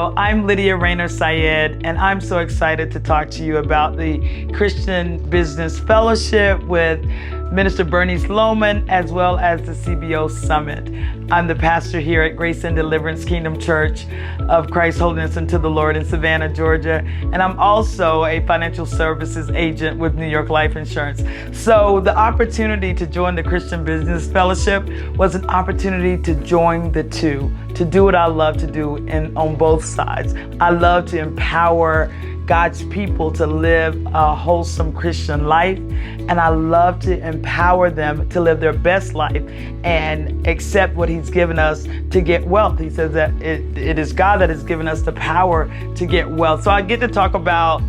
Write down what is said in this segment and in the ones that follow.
Well, I'm Lydia Syed, and I'm so excited to talk to you about the Christian Business Fellowship with Minister Bernice Lohman, as well as the CBO Summit. I'm the pastor here at Grace and Deliverance Kingdom Church of Christ Holiness Unto the Lord in Savannah, Georgia. And I'm also a financial services agent with New York Life Insurance. So the opportunity to join the Christian Business Fellowship was an opportunity to join the two, to do what I love to do on both sides. I love to empower God's people to live a wholesome Christian life, and I love to empower them to live their best life and accept what He's given us to get wealth. He says that it is God that has given us the power to get wealth. So I get to talk about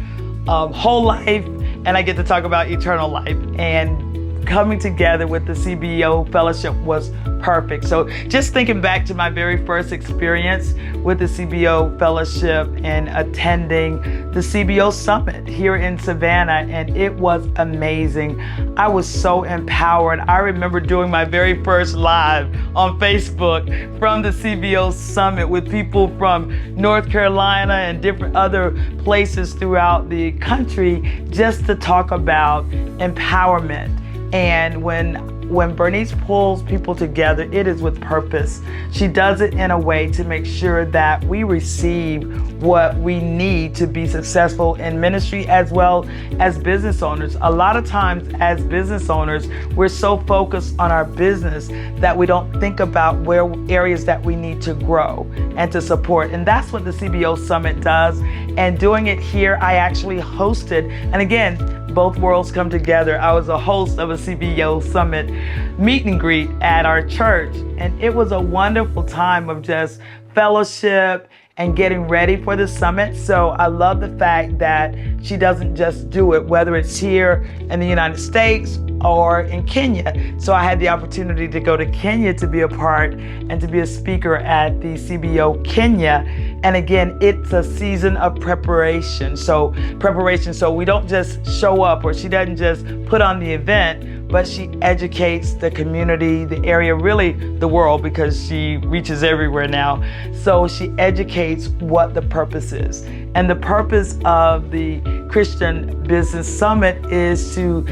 whole life, and I get to talk about eternal life, and coming together with the CBO Fellowship was perfect. So just thinking back to my very first experience with the CBO Fellowship and attending the CBO Summit here in Savannah, and it was amazing. I was so empowered. I remember doing my very first live on Facebook from the CBO Summit with people from North Carolina and different other places throughout the country just to talk about empowerment. And when Bernice pulls people together, it is with purpose. She does it in a way to make sure that we receive what we need to be successful in ministry as well as business owners. A lot of times as business owners, we're so focused on our business that we don't think about where areas that we need to grow and to support. And that's what the CBO Summit does. And doing it here, I actually hosted, and again, both worlds come together. I was a host of a CBO Summit meet and greet at our church, and it was a wonderful time of just fellowship and getting ready for the summit. So I love the fact that she doesn't just do it, whether it's here in the United States or in Kenya. So I had the opportunity to go to Kenya to be a part and to be a speaker at the CBO Kenya. And again, it's a season of preparation. So we don't just show up, or she doesn't just put on the event, but she educates the community, the area, really the world, because she reaches everywhere now. So she educates what the purpose is. And the purpose of the Christian Business Summit is to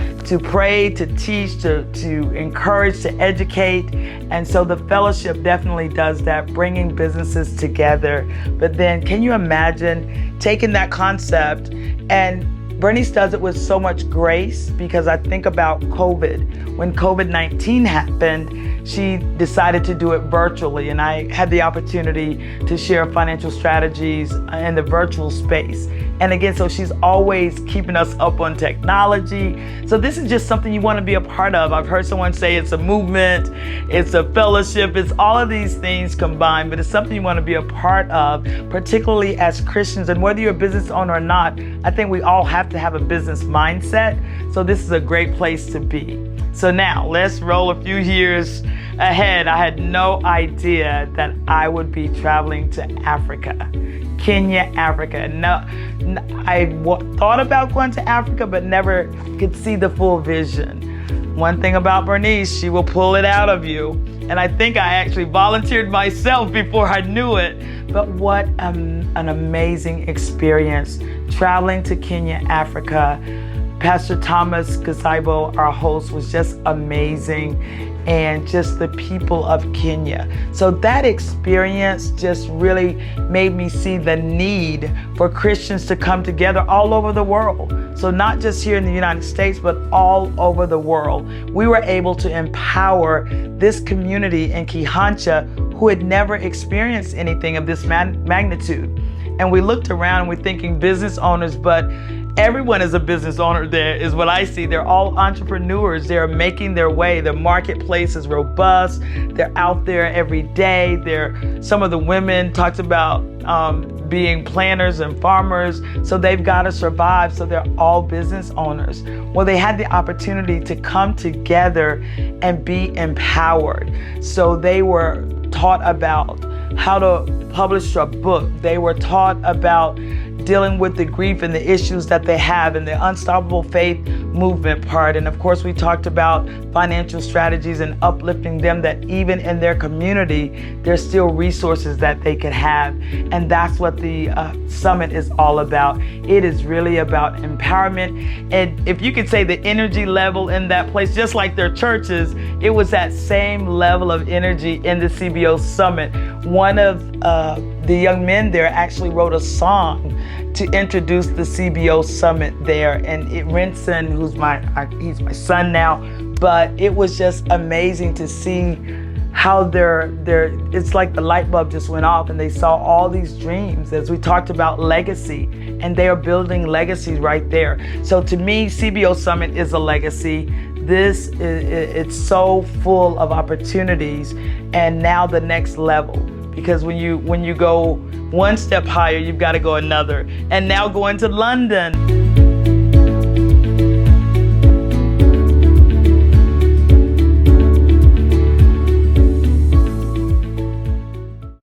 pray, to teach, to encourage, to educate. And so the fellowship definitely does that, bringing businesses together. But then can you imagine taking that concept, and Bernice does it with so much grace, because I think about COVID. When COVID-19 happened, she decided to do it virtually, and I had the opportunity to share financial strategies in the virtual space. And again, so she's always keeping us up on technology. So this is just something you want to be a part of. I've heard someone say it's a movement, it's a fellowship, it's all of these things combined, but it's something you want to be a part of, particularly as Christians. And whether you're a business owner or not, I think we all have to have a business mindset. So this is a great place to be. So now let's roll a few years ahead. I had no idea that I would be traveling to Africa. Kenya, Africa. No, I thought about going to Africa, but never could see the full vision. One thing about Bernice, she will pull it out of you. And I think I actually volunteered myself before I knew it. But what an amazing experience traveling to Kenya, Africa. Pastor Thomas Gazaibo, our host, was just amazing, and just the people of Kenya. So that experience just really made me see the need for Christians to come together all over the world. So not just here in the United States, but all over the world. We were able to empower this community in Kihancha who had never experienced anything of this magnitude. And we looked around and we're thinking business owners, but everyone is a business owner there, is what I see. They're all entrepreneurs. They're making their way. The marketplace is robust. They're out there every day. Some of the women talked about being planters and farmers. So they've got to survive. So they're all business owners. Well, they had the opportunity to come together and be empowered. So they were taught about how to publish a book. They were taught about dealing with the grief and the issues that they have and the Unstoppable Faith movement part. And of course, we talked about financial strategies and uplifting them, that even in their community, there's still resources that they can have. And that's what the summit is all about. It is really about empowerment. And if you could say the energy level in that place, just like their churches, it was that same level of energy in the CBO Summit. One of the young men there actually wrote a song to introduce the CBO Summit there. And Renson, he's my son now, but it was just amazing to see how it's like the light bulb just went off and they saw all these dreams, as we talked about legacy, and they are building legacies right there. So to me, CBO Summit is a legacy. It's so full of opportunities, and now the next level. Because when you go one step higher, you've got to go another. And now going to London.